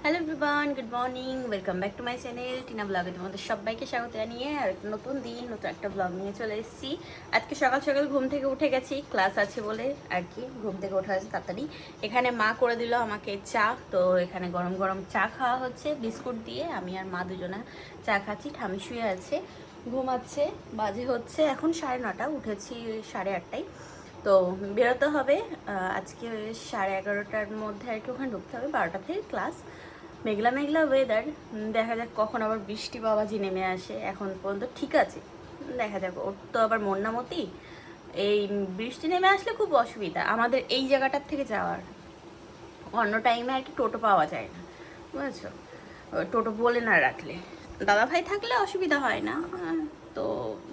Hello everyone, good morning, welcome back to my channel Tina ব্লগে। তোমাদের সবাইকে স্বাগত জানিয়ে আর একটা নতুন দিন, নতুন একটা ব্লগ নিয়ে চলে এসেছি। আজকে সকাল সকাল ঘুম থেকে উঠে গেছি, ক্লাস আছে বলে আর কি। ঘুম থেকে ওঠা হয়েছে তাড়াতাড়ি। এখানে মা করে দিল আমাকে চা, তো এখানে গরম গরম চা খাওয়া হচ্ছে বিস্কুট দিয়ে। আমি আর মা দুজনে চা খাচ্ছি। ঠামি শুয়ে আছে, ঘুমাচ্ছে। বাজে হচ্ছে এখন 9:30, উঠেছি 8:30টায়। তো বেরোতে হবে আজকে 11:30টার মধ্যে আর কি, ওখানে ঢুকতে হবে। 12টা থেকে ক্লাস। মেঘলা মেঘলা ওয়েদার, দেখা যাক কখন আবার বৃষ্টি বাবাজি নেমে আসে। এখন পর্যন্ত ঠিক আছে, দেখা যাক। ওর তো আবার মন্নামতি, এই বৃষ্টি নেমে আসলে খুব অসুবিধা আমাদের এই জায়গাটার থেকে যাওয়ার। অন্য টাইমে আর কি টোটো পাওয়া যায় না, বুঝেছো? টোটো বলে না রাখলে, দাদা ভাই থাকলে অসুবিধা হয় না। তো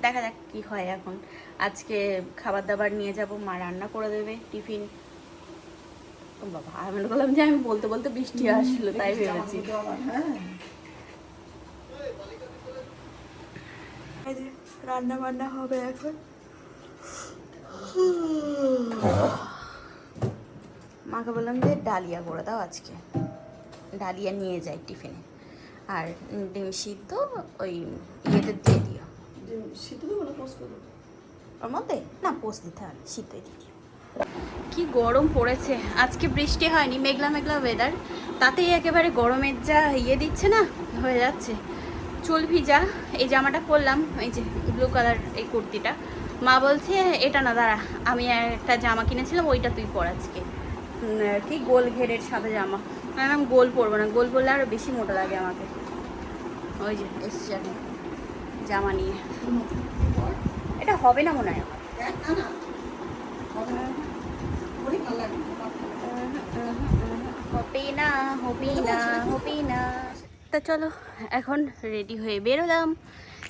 দেখা যাক কি হয়। এখন আজকে খাবার দাবার নিয়ে যাব, মা রান্না করে দেবে টিফিন। ও বাবা, আমি মনে করলাম যে আমি বলতে বলতে বৃষ্টি আসলো, তাই ভেবেছি। রান্না বান্না হবে এখন। মাকে বললাম যে ডালিয়া করে দাও আজকে, ডালিয়া নিয়ে যাই টিফিনে। আর ডিম সিদ্ধ ওই ইয়েতে দিয়ে দিও। সিদ্ধ দেবো না পোস্ট করবো? ওর মধ্যে না পোস্ট দিতে হবে, সিদ্ধই দিয়ে দিও। কি গরম পড়েছে আজকে, বৃষ্টি হয়নি, মেঘলা মেঘলা ওয়েদার, তাতেই একেবারে গরমের যা ইয়ে দিচ্ছে না, হয়ে যাচ্ছে। চুল ভিজা এই জামাটা পরলাম, এই যে ব্লু কালার এই কুর্তিটা। মা বলছে এটা না, দাঁড়া, আমি একটা জামা কিনেছিলাম ওইটা তুই পর আজকে, কি গোল ঘেরের সাদা জামা। আমি গোল পরবো না, গোল পরলে আরও বেশি মোটা লাগে আমাকে। ওই যে এসছি আমি জামা নিয়ে। এটা হবে না মনে হয় হবে না। তা চলো এখন রেডি হয়ে বেরোলাম,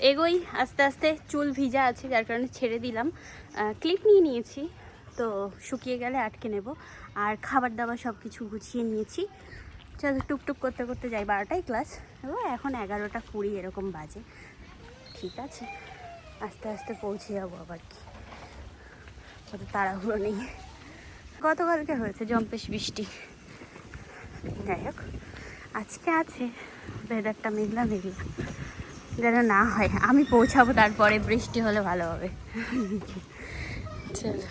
এগোই আস্তে আস্তে। চুল ভিজা আছে যার কারণে ছেড়ে দিলাম, ক্লিপ নিয়ে নিয়েছি, তো শুকিয়ে গেলে আটকে নেব। আর খাবার দাবার সব কিছু গুছিয়ে নিয়েছি। চলো টুকটুক করতে করতে যাই, 12টায় ক্লাস, এখন 11:20 এরকম বাজে। ঠিক আছে, আস্তে আস্তে পৌঁছে যাবো। আবার কি অত তাড়াহুড়ো নেই। গতকালকে হয়েছে জম্পেশ বৃষ্টি, যাই হোক আজকে আছে ওয়েদারটা মেঘলা মেঘলা, যেন না হয়। আমি পৌঁছাবো তারপরে বৃষ্টি হলে ভালো হবে। চলো,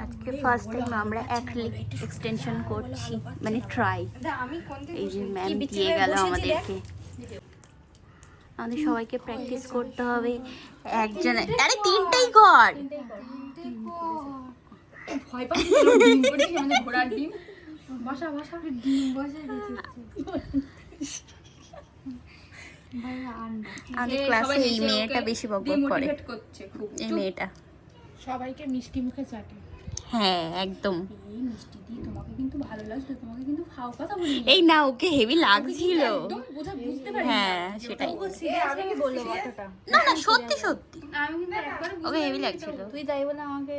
আজকে ফার্স্ট টাইম আমরা অ্যাক্রিলিক এক্সটেনশন করছি, মানে ট্রাই। এই যে ম্যাম দিয়ে গেল আমাদেরকে, আমাদের সবাইকে প্র্যাকটিস করতে হবে। একজন, আরে তিনটাই কর। ভয় পাচ্ছি ডিম করেছি, মানে ঘোড়ার ডিম। বসা বসা ডিম বসে দিয়েছি। আমাদের ক্লাসে এই মেয়েটা বেশি বকবক করে, এই মেয়েটা সবাইকে মিষ্টি মুখে চাটে। হ্যাঁ একদম। এই মিষ্টি দি তোমাকে কিন্তু ভালো লাগছে, তোমাকে কিন্তু ফাও কথা বলি। এই না, ওকে হেভি লাগছিল। একদম বুঝতে পারি। হ্যাঁ সেটাই। আমি বললো কথাটা। না না, সত্যি সত্যি আমি কিন্তু একবার ওকে হেভি লাগছিল। তুই তাই বলে আমাকে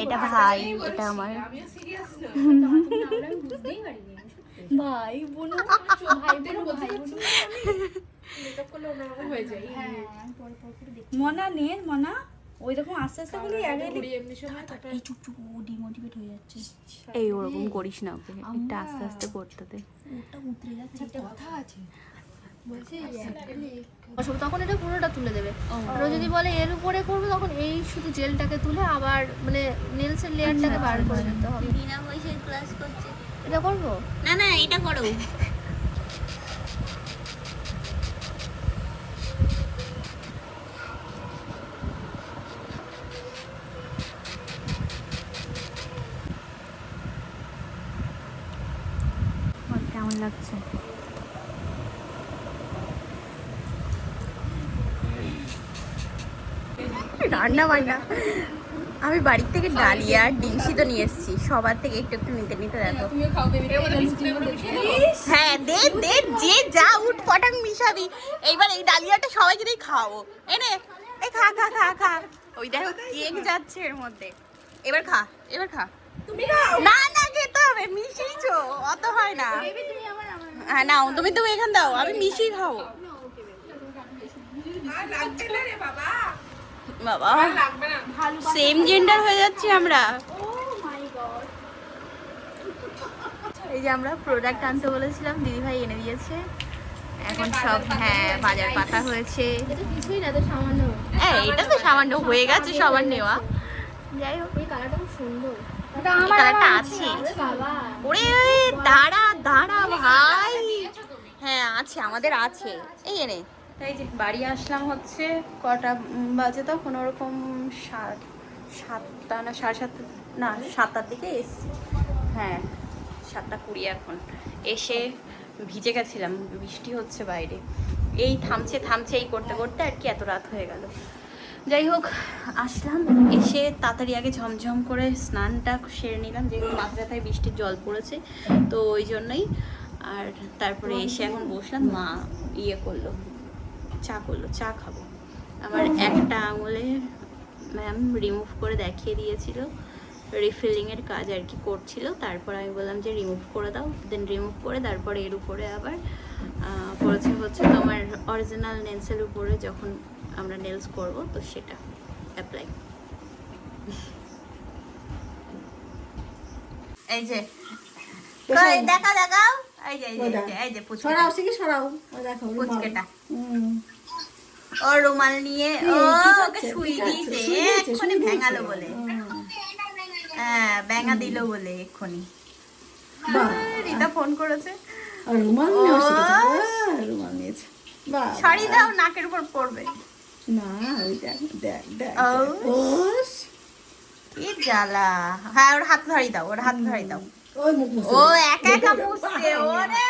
এটা ভাই, এটা আমার আমরা বুঝতেই পারিনি। ভাই বোন, ভাই বোন, ভাই বোন মেকআপ করলে অন্যরকম হয়ে যায়। হ্যাঁ পরে পরে দেখি মনা নে, মনা ওই রকম আস্তে আস্তে বলি আগে এমনি সময় এই চুপ চুপ, ও ডিমোটিভেট হয়ে যাচ্ছে। এই ওরকম করিস না, ওকে একটু আস্তে আস্তে করতে দে। ওটা উতরে যাচ্ছে, একটা কথা আছে বলছে তখন এটা পুরোটা তুলে দেবে। আর ও যদি বলে এর উপরে করবে, তখন এই শুধু জেলটাকে তুলে আবার মানে নেলসের লেয়ারটাকে বার করে দিতে হবে। বিনা পয়সায় ক্লাস করছে। এটা করবো না না, এটা করো। কেমন লাগছে? রান্না বান্না আমি বাড়ির থেকে ডালিয়া আর ডিম সিদ্ধ নিয়ে এসেছি, সবার থেকে একটু একটু নিতে নিতে। দেখো হ্যাঁ, দে দে, যে যা উঠ পটাং মিশাবি। এইবার এই ডালিয়াটা সবাইকে দিয়ে খাওয়াবো। এনে এই খা খা খা খা। ওই দেখো কেক যাচ্ছে এর মধ্যে। এবার খা, এবার খা। না না, খেতে হবে, মিশিয়েছো, অত হয় না। হ্যাঁ নাও, তুমি তুমি এখান দাও, আমি মিশিয়ে খাবো। বাবা সেম জেন্ডার হয়ে যাচ্ছি আমরা। এই যে আমরা প্রোডাক্ট আনতে বলেছিলাম, দিদিভাই এনে দিয়েছে। এখন সব হ্যাঁ বাজার পাতা হয়েছে। কিছুই না, তো সামান্য। এটা তো সামান্য হয়ে গেছে সবার নেওয়া। যাই হোক, এই কালারটা খুব সুন্দর। এই কালারটা আছে। ওরে দাঁড়া দাঁড়া ভাই, হ্যাঁ আছে, আমাদের আছে। এই এনে এই যে বাড়ি আসলাম হচ্ছে কটা বাজে, তো কোনো রকম 7টা না 7:30, না 7টার দিকে এসছি। হ্যাঁ 7:20 এখন। এসে ভিজে গেছিলাম, বৃষ্টি হচ্ছে বাইরে, এই থামছে থামছে এই করতে করতে আর কি এত রাত হয়ে গেল। যাই হোক আসলাম, এসে তাড়াতাড়ি আগে ঝমঝম করে স্নানটা সেরে নিলাম, যেহেতু মাথা ব্যথায় বৃষ্টির জল পড়েছে, তো ওই জন্যই। আর তারপরে এসে এখন বসলাম, মা করলো, চা খাবো। আমার একটা আঙুলে ম্যাম রিমুভ করে দেখিয়ে দিয়েছিল, রিফিলিংয়ের কাজ আর কি করছিল। তারপর আমি বললাম যে রিমুভ করে দাও, দেন রিমুভ করে তারপরে এর উপরে আবার করেছে হচ্ছে তোমার অরিজিনাল নেলসের উপরে যখন আমরা নেলস করব, তো সেটা অ্যাপ্লাই। এই যে দেখা দেখাও, এই যে এই যে সরাও শিখে সরাও, দেখো পুচকেটা ও রুমাল নিয়ে ওকে শুই দিয়েছে এক্ষুনি ভেঙালো বলে, হ্যাঁ ভেঙা দিল বলে এক্ষুনি। রিতা ফোন করেছে, রুমাল নিয়েছে। শাড়ি দাও, নাকের উপর পড়বে না, ওই দেখ দেখ দেখ, কি জ্বালা। হ্যাঁ ওর হাত ধরি দাও, ওর হাত ধরি দাও। ও একা একা মুছছে, ওরে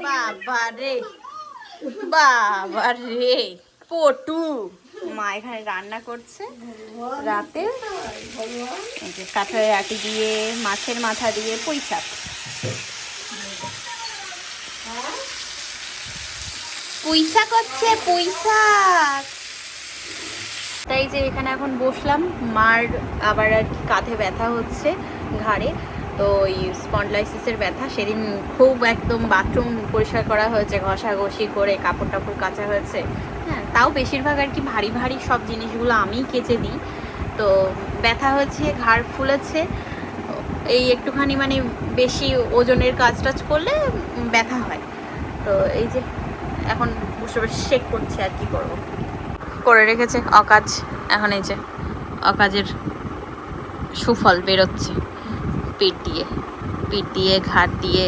বাবা রে বাবা রে পটু। মা এখানে রান্না করছে রাতে, কাঁঠালের আটি দিয়ে, মাছের মাথা দিয়ে পুঁই শাক। পুঁই শাক হচ্ছে, পুঁই শাক। তাই যে এখানে এখন বসলাম, মার আবার আর কি কাঁধে ব্যথা হচ্ছে, ঘাড়ে, তো ওই স্পন্ডলাইসিসের ব্যথা। সেদিন খুব একদম বাথরুম পরিষ্কার করা হয়েছে, ঘষাঘষি করে কাপড় টাপড় কাচা হয়েছে। হ্যাঁ তাও বেশিরভাগ আর কি ভারী ভারী সব জিনিসগুলো আমিই কেচে দিই। তো ব্যথা হয়েছে, ঘাড় ফুলেছে, এই একটুখানি মানে বেশি ওজনের কাজ টাজ করলে ব্যথা হয়। তো এই যে এখন বসে বসে শেক করছে, আর কি করবো। করে রেখেছে অকাজ, এখন এই যে অকাজের সুফল বেরোচ্ছে পিঠ দিয়ে ঘাট দিয়ে।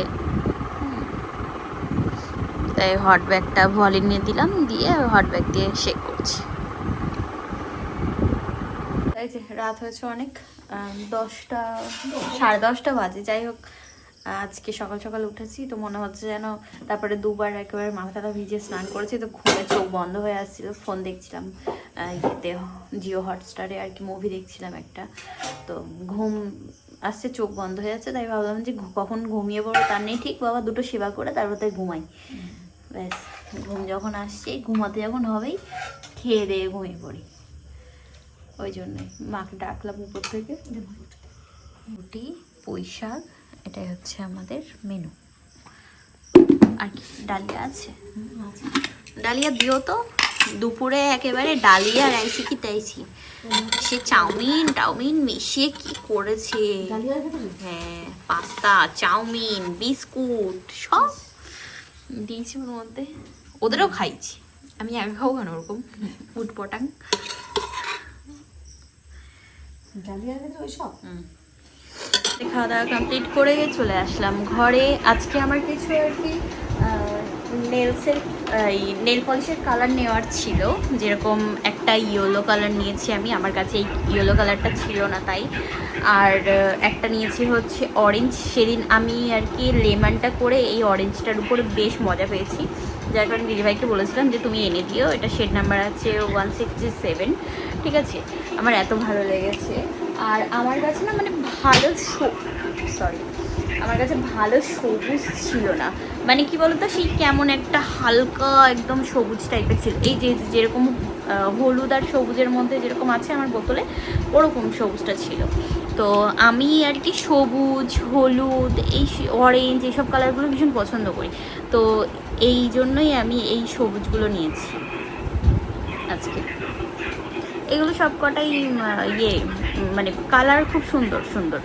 তাই হট ব্যাগটা ভলিন নিয়ে দিলাম, দিয়ে হট ব্যাগ দিয়ে শেক করছি। এই যে রাত হয়েছে অনেক, 10টা 10:30 বাজে। যাই হোক আজকে সকাল সকাল উঠেছি, তো মনে হচ্ছে যেন, তারপরে দুবার একেবারে মাথাটা ভিজে স্নান করেছি, তো ঘুমে চোখ বন্ধ হয়ে আসছিল। ফোন দেখছিলাম ইয়েতে, জিও হটস্টারে আর কি মুভি দেখছিলাম একটা, তো ঘুম আসছে, চোখ বন্ধ হয়ে যাচ্ছে। তাই ভাবলাম যে কখন ঘুমিয়ে পড়বো তার নেই ঠিক, বাবা দুটো সেবা করে তারপর তাই ঘুমাই। ব্যাস ঘুম যখন আসছে, ঘুমাতে যখন হবেই খেয়ে দিয়ে ঘুমিয়ে পড়ি। ওই জন্যই মাকে ডাকলাম উপর থেকে। রুটি, পুঁই শাক, এটাই হচ্ছে আমাদের মেনু। আর কি ডালিয়া আছে, ডালিয়া দিও তো। দুপুরে একেবারে ডালিয়া রাইসি কি তাইছি, সে চাউমিন মিশিয়ে কি করেছে। হ্যাঁ পাস্তা, চাউমিন, বিস্কুট সব দিয়েছি ওর মধ্যে, ওদেরও খাইছি। আমি একা খাবো কেন ওরকম উটপটাং। খাওয়া দাওয়া কমপ্লিট করে চলে আসলাম ঘরে। আজকে আমার কিছু আর কি নেলসের নেল পলিশের কালার নেওয়ার ছিল, যেরকম একটা ইয়েলো কালার নিয়েছি আমি, আমার কাছে এই ইয়েলো কালারটা ছিল না তাই। আর একটা নিয়েছি হচ্ছে অরেঞ্জ। সেদিন আমি আর কি লেমনটা করে এই অরেঞ্জটার উপরে বেশ মজা পেয়েছি, যার কারণে দিদিভাইকে বলেছিলাম যে তুমি এনে দিও। এটা শেড নাম্বার আছে 167, ঠিক আছে। আমার এত ভালো লেগেছে। আর আমার কাছে না মানে আমার কাছে ভালো সবুজ ছিল না, মানে কি বলতো সেই কেমন একটা হালকা একদম সবুজ টাইপের ছিল, এই যে যেরকম হলুদ আর সবুজের মধ্যে যেরকম আছে আমার বোতলে, ওরকম সবুজটা ছিল। তো আমি আর কি সবুজ, হলুদ, এই অরেঞ্জ এইসব কালারগুলো ভীষণ পছন্দ করি, তো এই জন্যই আমি এই সবুজগুলো নিয়েছি আজকে। এগুলো সব কটাই মানে কালার খুব সুন্দর সুন্দর।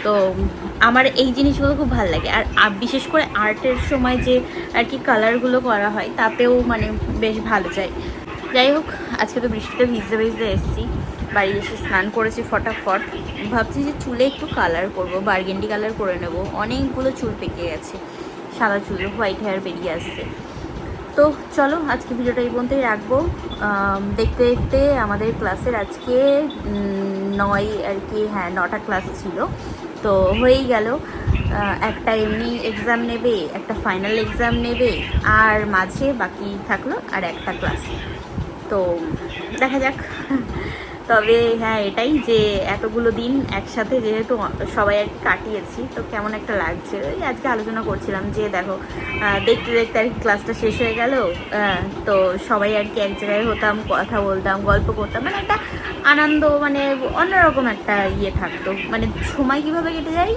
তো আমার এই জিনিসগুলো খুব ভালো লাগে। আর বিশেষ করে আর্টের সময় যে আর কি কালারগুলো করা হয় তাতেও মানে বেশ ভালো যায়। যাই হোক, আজকে তো বৃষ্টিতে ভিজতে ভিজতে এসেছি, বাড়ি এসে স্নান করেছি ফটাফট। ভাবছি যে চুলে একটু কালার করব, বার্গেন্ডি কালার করে নেব। অনেকগুলো চুল পেকে গেছে, সাদা চুল, হোয়াইট হেয়ার বেরিয়ে আসছে। তো চলো আজকে ভিডিওটা এই পর্যন্তই রাখবো। দেখতে দেখতে আমাদের ক্লাসের আজকে 9 আর কি, হ্যাঁ 9টা ক্লাস ছিল। তো হয়েই গেল, একটা এমনি এক্সাম নেবে, একটা ফাইনাল এক্সাম নেবে, আর মাঝে বাকি থাকলো আর একটা ক্লাস। তো দেখা যাক। তবে হ্যাঁ এটাই যে এতগুলো দিন একসাথে যেহেতু সবাই আর কি কাটিয়েছি, তো কেমন একটা লাগছে। ওই আজকে আলোচনা করছিলাম যে দেখো দেখতে দেখতে আর কি ক্লাসটা শেষ হয়ে গেল। তো সবাই আর কি এক জায়গায় হতাম, কথা বলতাম, গল্প করতাম, মানে একটা আনন্দ, মানে অন্যরকম একটা ইয়ে থাকতো। মানে সময় কীভাবে কেটে যায়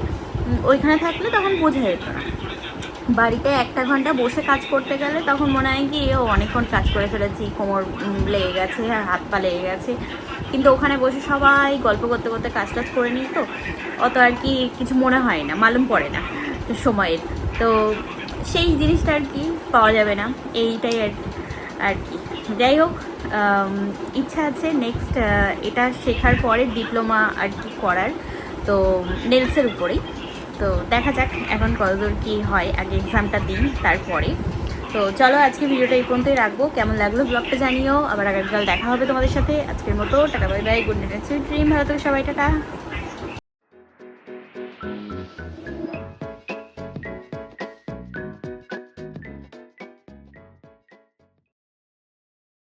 ওইখানে থাকলে তখন বোঝা যেত না। বাড়িতে 1 ঘন্টা বসে কাজ করতে গেলে তখন মনে হয় কি অনেকক্ষণ কাজ করে ফেলেছি, কোমর লেগে গেছে, হাত পা লেগে গেছে। কিন্তু ওখানে বসে সবাই গল্প করতে করতে কাজ টাজ করে নিই, তো অত আর কি কিছু মনে হয় না, মালুম পড়ে না সময়ের। তো সেই জিনিসটা আর কি পাওয়া যাবে না, এইটাই আর কি। যাই হোক, ইচ্ছা আছে নেক্সট এটা শেখার পরে ডিপ্লোমা আর কি করার, তো নেলসের উপরেই। তো দেখা যাক এখন কতদূর কী হয়, আগে এক্সামটা দিন তারপরে। তো চলো আজকে ভিডিওটা এই পর্যন্তই রাখবো। কেমন লাগলো ব্লগটা জানিও। আবার আগামীকাল দেখা হবে তোমাদের সাথে। আজকের মতো tata, bye bye, good night, sweet dream, ভালো থেকো সবাই, টাটা।